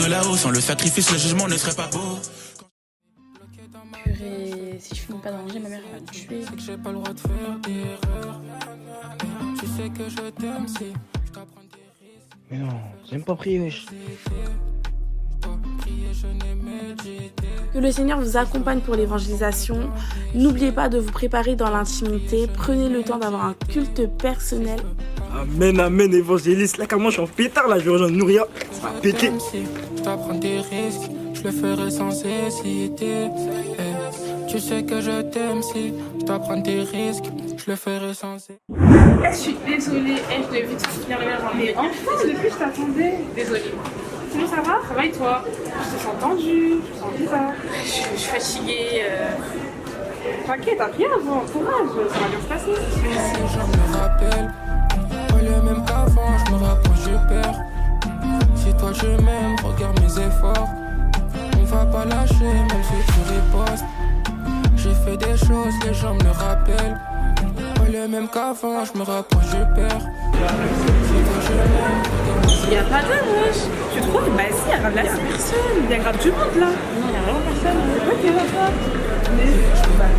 atteindre là-haut. Sans le sacrifice, le jugement ne serait pas beau. Purée, si je finis pas danger, ma mère va me tuer. J'ai pas le droit de faire d'erreur. Tu sais que je t'aime si je dois prendre des risques. Mais non, j'aime pas prier, wesh. Que le Seigneur vous accompagne pour l'évangélisation. N'oubliez pas de vous préparer dans l'intimité. Prenez le temps d'avoir un culte personnel. Amen, amen, évangéliste. Là, comment je suis en pétard, là, je vais rejoindre Nouria. Ça va péter. Je dois prendre des risques, je le ferai sans hésiter. Tu sais que je t'aime si je dois prendre des risques, je le ferai sans hésiter. Je suis désolée, je devais vite finir le ménage. Mais enfin, depuis je t'attendais. Désolée. Sinon ça va? Ça va et toi? Je te sens tendue, je te sens bizarre. Je suis fatiguée. T'inquiète, t'as rien avant, courage, ça va bien se passer. Si je me rappelle, pas le même qu'avant, je me rapproche, je perds. Si toi je m'aime, regarde mes efforts. On va pas lâcher, même si tu ripostes. J'ai fait des choses, les gens me le rappellent. Pas le même qu'avant, je me rapproche, je perds. Si toi je m'aime, regarde mes efforts. Y'a pas d'âme, wesh. Tu trouves? Bah si, y'a grave la personne. Y'a grave du monde là. Non, y'a vraiment personne. C'est quoi qui va pas?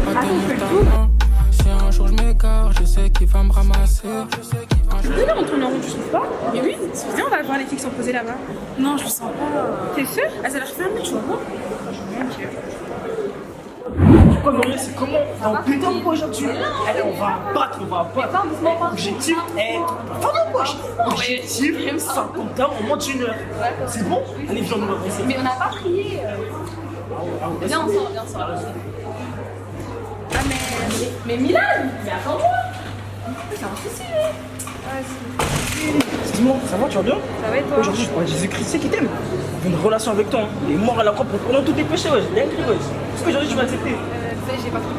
Attends ta main. Si un jour je m'écarte, je sais qu'il va me ramasser. Là, on tourne en rond, tu trouves pas? Mais oui, viens, on va voir les filles qui sont posées là-bas. Non, je le sens pas. T'es sûre? Ah, ça a l'air fermé, tu vois. Ok. Pourquoi Nouria, c'est comment? T'es en pétard ou quoi aujourd'hui? Allez, on va battre. Objectif, pardon, quoi. Objectif, 50 heures en moins d'une heure. C'est bon? Allez, viens, on va avancer. Mais on n'a pas prié. Viens, on sort. Ah, mais Milan! Mais attends-moi. C'est un souci, là. Dis-moi, ça va, tu vas bien? Ça va et toi? Aujourd'hui, je parle de Jésus-Christ, c'est qui t'aime. J'ai une relation avec toi. Il est mort à la croix pour pardonner tous tes péchés, ouais. J'ai écrit, ouais. Est-ce qu'aujourd'hui, tu vas accepter? Tu sais, j'ai pas trop.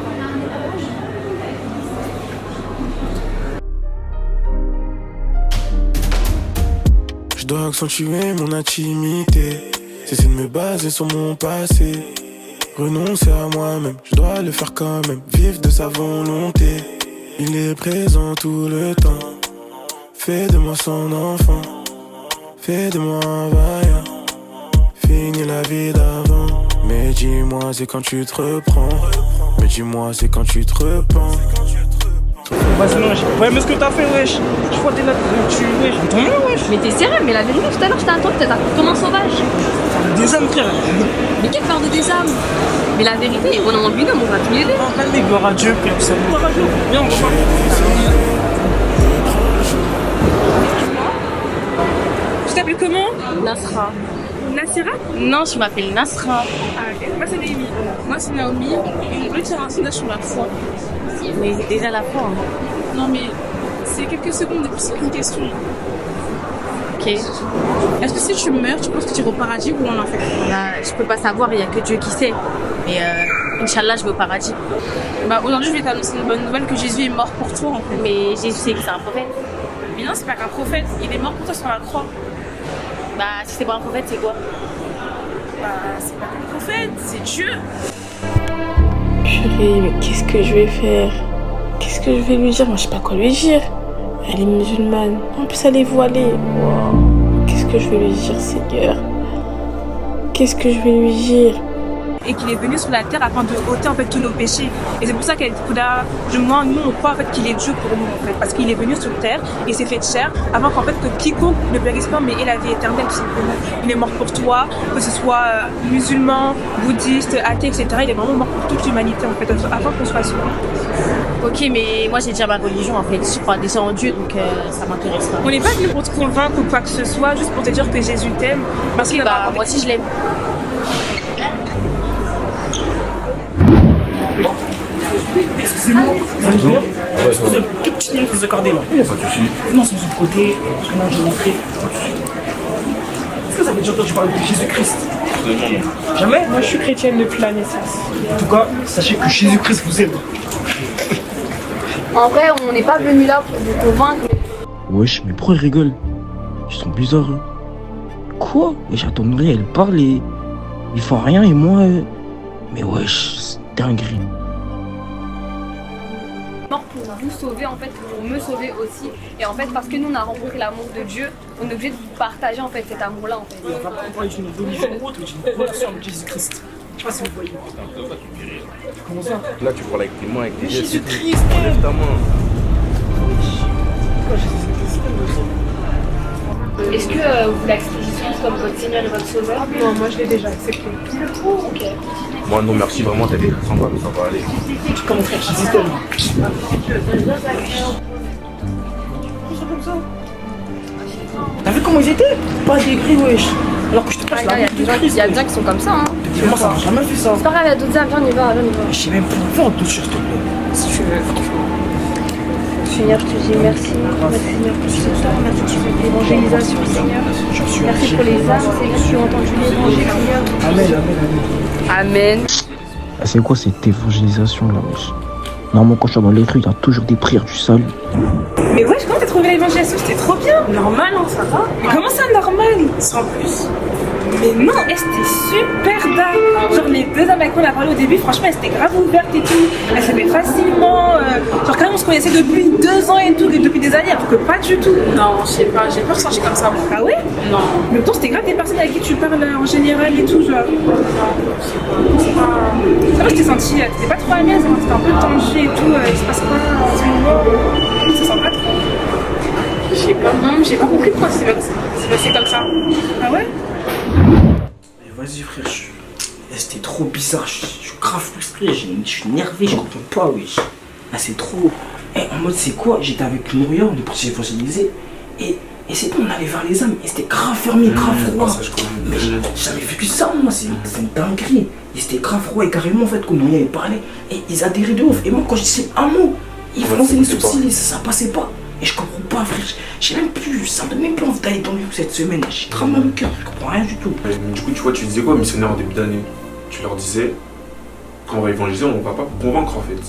Je dois accentuer mon intimité. Cesser de me baser sur mon passé. Renoncer à moi-même, je dois le faire quand même. Vivre de sa volonté. Il est présent tout le temps. Fais de moi son enfant. Fais de moi un vaillant. Finis la vie d'avant. Mais dis-moi c'est quand tu te reprends. Mais dis-moi c'est quand tu te repens. Vas-y, non, wesh. Ouais, mais ce que t'as fait, wesh. Je vois t'es là, tu wesh. Entends-moi, wesh. Mais t'es sérieux? Mais la vérité, tout à l'heure, je t'ai attendu, t'es comme un sauvage. Des âmes, frère. Mais quelle part de des âmes? Mais la vérité, on est en binôme, on va tous les deux. Oh, calme, gloire à Dieu, frère. C'est gloire à Dieu. Viens, on va voir. Tu t'appelles comment? Nasra. Nassira? Non, je m'appelle Nasra. Ah, ok. Moi, c'est Naomi. Moi, c'est Naomi. Et on veut faire un sondage sur la foi. Mais j'ai déjà la foi. Non, mais c'est quelques secondes et puis c'est qu'une question. Ok. Est-ce que si tu meurs, tu penses que tu iras au paradis ou en enfer? Bah, je peux pas savoir, il y a que Dieu qui sait. Mais Inch'Allah, je vais au paradis. Bah, aujourd'hui, je vais t'annoncer une bonne nouvelle que Jésus est mort pour toi, en fait. Mais Jésus sait que c'est un prophète. Mais non, c'est pas qu'un prophète. Il est mort pour toi sur la croix. Bah, si c'est pas un prophète, c'est quoi? Bah, c'est pas qu'un prophète, c'est Dieu. Purée, mais qu'est-ce que je vais faire? Qu'est-ce que je vais lui dire? Moi, je sais pas quoi lui dire. Elle est musulmane. En plus, elle est voilée. Wow. Qu'est-ce que je vais lui dire, Seigneur? Qu'est-ce que je vais lui dire? Et qu'il est venu sur la terre afin de ôter en fait tous nos péchés. Et c'est pour ça qu'elle nous on croit en fait qu'il est Dieu pour nous en fait, parce qu'il est venu sur terre et s'est fait chair afin qu'en fait que quiconque ne périsse pas mais ait la vie éternelle tout simplement. Il est mort pour toi, que ce soit musulman, bouddhiste, athée, etc. Il est vraiment mort pour toute l'humanité en fait, afin qu'on soit sauvé. Ok, mais moi j'ai déjà ma religion en fait. Je crois déjà en Dieu, donc ça m'intéresse pas. On n'est pas venu pour te convaincre ou quoi que ce soit, juste pour te dire que Jésus t'aime, parce qu'il Bah, moi aussi je l'aime. Excusez-moi, vous allez bien? Vous avez quelques petites minutes à vous accorder là. Il n'y a pas de souci. Non, c'est de côté, parce que là, j'ai montré. Est-ce que vous avez déjà entendu parler de Jésus-Christ? Non. Jamais? Moi, je suis chrétienne depuis la naissance. En tout cas, sachez que Jésus-Christ vous aime. En vrai, on n'est pas venu là pour vous convaincre. Wesh, mais pourquoi ils rigolent? Ils sont bizarres. Quoi? Wesh, attends, Nouria, elle parle et ils font rien et moi. Mais wesh, c'est dinguerie. Mort pour moi. vous sauver en fait pour me sauver aussi. Et en fait, parce que nous on a rencontré l'amour de Dieu, on est obligé de vous partager en fait cet amour-là en fait. On va pas parler d'une religion ou autre, d'une relation avec Jésus-Christ. Je sais pas si vous voyez. Comment ça? Là, tu parles avec tes mains, avec tes gestes. Jésus-Christ! Enlève ta main. Pourquoi Jésus-Christ? Est-ce que vous voulez accepter Jésus comme votre Seigneur et votre Sauveur? Non, moi je l'ai déjà accepté. Ok. Moi, non, merci, vraiment, t'as été très sympa, mais ça va aller. Comme mon frère Jésus t'aime. T'as vu comment ils étaient? Pas des gris, wesh. Alors que je te passe la Il y a des gens qui sont comme ça. Hein. Moi, ça m'a jamais fait ça. C'est pas grave, il y a d'autres âmes, viens, on y va, viens, on y va. Je sais même plus où on touche, s'il te plaît. Si tu veux, franchement. Seigneur, je te dis merci. Merci Seigneur pour ce soir. Merci pour l'évangélisation, Seigneur. Merci pour les âmes, Seigneur, qui ont entendu l'évangile, Seigneur. Amen, amen, amen. Amen. Ah, c'est quoi cette évangélisation là, wesh? Normalement, quand je suis dans les rues, il y a toujours des prières du salut. Mais wesh, comment t'as trouvé l'évangélisation? C'était trop bien. Normal, hein, ça va. Mais comment ça, normal? Sans plus. Mais non, c'était super dingue. Genre les deux âmes avec qui on a parlé au début, franchement, elles étaient grave ouvertes et tout. Elles s'aimaient facilement. Genre quand même, on se connaissait depuis 2 ans et tout, depuis des années, alors que pas du tout. Non, je sais pas, j'ai pas ressenti comme ça. Ah ouais? Non. Mais pourtant, c'était grave des personnes avec qui tu parles en général et tout, genre. Ça va, je t'ai senti, t'étais pas trop à l'aise, hein, t'étais un peu tendu et tout, il se passe quoi en ce moment? Ça sent pas trop. Je sais pas, même j'ai pas compris pourquoi c'est passé comme ça. Ah ouais? Mais vas-y, frère, c'était trop bizarre. Je suis grave frustré, je suis énervé, je comprends pas, wesh. Là, c'est trop. En mode, c'est quoi? J'étais avec Nouria, on est parti évangéliser. Et c'est bon, on allait vers les âmes. Et c'était grave fermé, grave froid. Mais j'avais vécu ça, moi, c'est une dinguerie. Et c'était grave froid. Et carrément, en fait, quand Nouria parlait, et ils adhéraient de ouf. Et moi, quand je disais un mot, ils fronçaient les sourcils et ça passait pas. Et je comprends pas, frère. J'ai même plus. Ça me donne même plus envie d'aller dans le cette semaine. J'ai trop mal au cœur. Je comprends rien du tout. Du coup, tu vois, tu disais quoi, missionnaire en début d'année? Tu leur disais, quand on va évangéliser, on va pas convaincre en fait.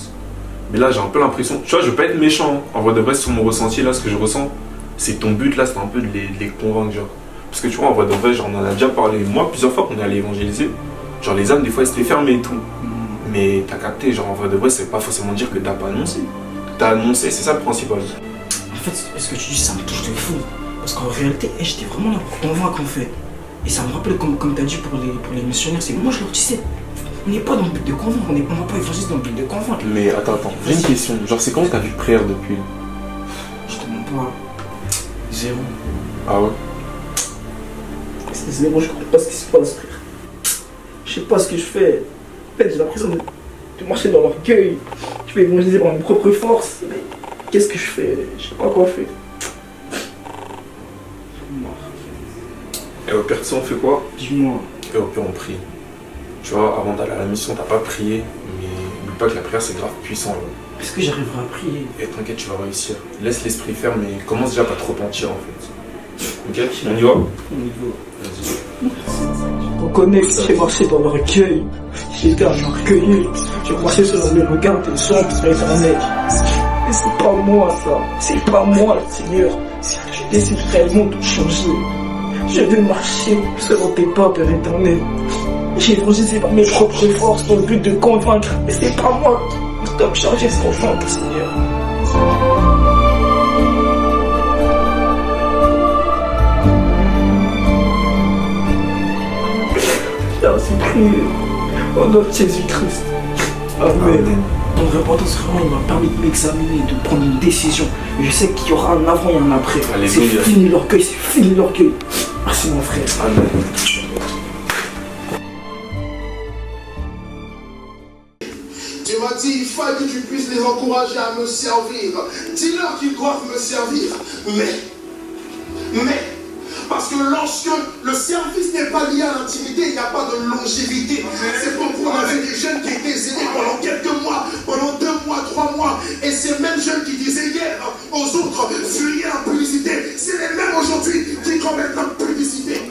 Mais là, j'ai un peu l'impression, tu vois, je veux pas être méchant. En vrai de vrai, sur mon ressenti, là, ce que je ressens, c'est que ton but là, c'est un peu de les convaincre, genre. Parce que tu vois, en vrai de vrai, genre, on en a déjà parlé. Moi, plusieurs fois qu'on est allé évangéliser, genre, les âmes, des fois, elles étaient fermées et tout. Mais t'as capté, genre, en vrai de vrai, c'est pas forcément dire que t'as pas annoncé. T'as annoncé, c'est ça le principal. En fait, ce que tu dis, ça me touche de fou. Parce qu'en réalité, j'étais vraiment là pour convaincre en fait. Et ça me rappelle, comme tu as dit pour les missionnaires, c'est moi je leur disais, on n'est pas dans le but de convaincre, on va pas évangéliser dans le but de convaincre. Mais attends, j'ai une question. Genre, c'est quand t'as vu prière depuis? Je te mens pas. 0. Ah ouais? C'est 0, je comprends pas ce qui se passe, frère. Je sais pas ce que je fais. En fait, j'ai l'impression de marcher dans l'orgueil. Je vais évangéliser par mes propres forces. Mais qu'est-ce que je fais? Je sais pas quoi faire. Et au pire, tu sais, on fait quoi? Dis-moi. Et au pire, on prie. Tu vois, avant d'aller à la mission, t'as pas prié, mais n'oublie pas que la prière c'est grave puissant. Est-ce que j'arriverai à prier? Et t'inquiète, tu vas réussir. Laisse l'esprit faire, mais commence déjà par trop mentir en fait. Ok? On y va? On y va. Vas-y. Je reconnais que j'ai marché dans l'orgueil. J'ai été un orgueilleux. J'ai marché sur le regard des gens qui sont éternels. Mais c'est pas moi ça. C'est pas moi, Seigneur. Je décide réellement de changer. Je veux marcher selon tes pas, Père éternel. J'ai évangélisé par mes propres forces dans le but de convaincre. Mais c'est pas moi. Je dois me changer sans fin, Seigneur. J'ai ainsi prié au nom de Jésus-Christ. Amen. Ton repentance, vraiment, il m'a permis de m'examiner, de prendre une décision. Et je sais qu'il y aura un avant et un après. C'est fini l'orgueil, c'est fini l'orgueil. Merci mon frère. Amen. Tu m'as dit, il faut que tu puisses les encourager à me servir. Dis-leur qu'ils doivent me servir. Mais, parce que lorsque le service n'est pas lié à l'intimité, il n'y a pas de longévité. C'est pourquoi on avait des jeunes qui étaient zélés pendant quelques mois, pendant 2 mois, 3 mois. Et ces mêmes jeunes qui disaient hier aux autres, fuyez l'impudicité, c'est les mêmes aujourd'hui qui commettent l'impudicité.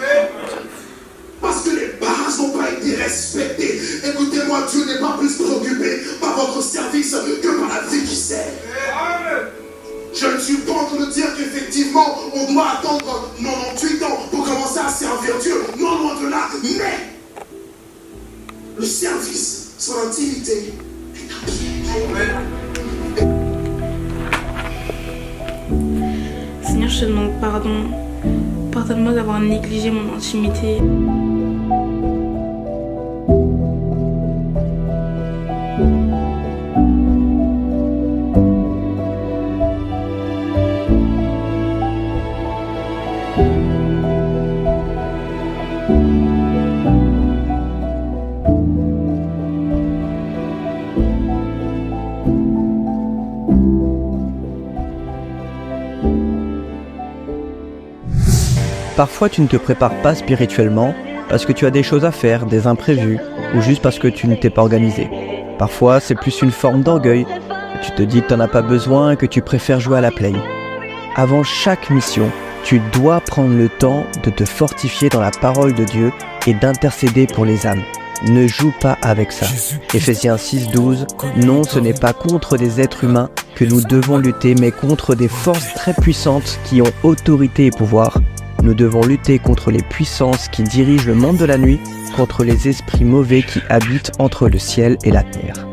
Parce que les bases n'ont pas été respectées. Écoutez-moi, Dieu n'est pas plus préoccupé par votre service que par la vie qui sert. Je ne suis pas en train de dire qu'effectivement, on doit attendre 98 ans pour commencer à servir Dieu. Non, loin de là. Mais le service, son intimité, est un piège. je te demande pardon. Pardonne-moi d'avoir négligé mon intimité. Parfois tu ne te prépares pas spirituellement parce que tu as des choses à faire, des imprévus, ou juste parce que tu ne t'es pas organisé. Parfois c'est plus une forme d'orgueil, tu te dis que tu n'en as pas besoin et que tu préfères jouer à la play. Avant chaque mission, tu dois prendre le temps de te fortifier dans la parole de Dieu et d'intercéder pour les âmes. Ne joue pas avec ça. Éphésiens 6:12, non, ce n'est pas contre des êtres humains que nous devons lutter, mais contre des forces très puissantes qui ont autorité et pouvoir. Nous devons lutter contre les puissances qui dirigent le monde de la nuit, contre les esprits mauvais qui habitent entre le ciel et la terre.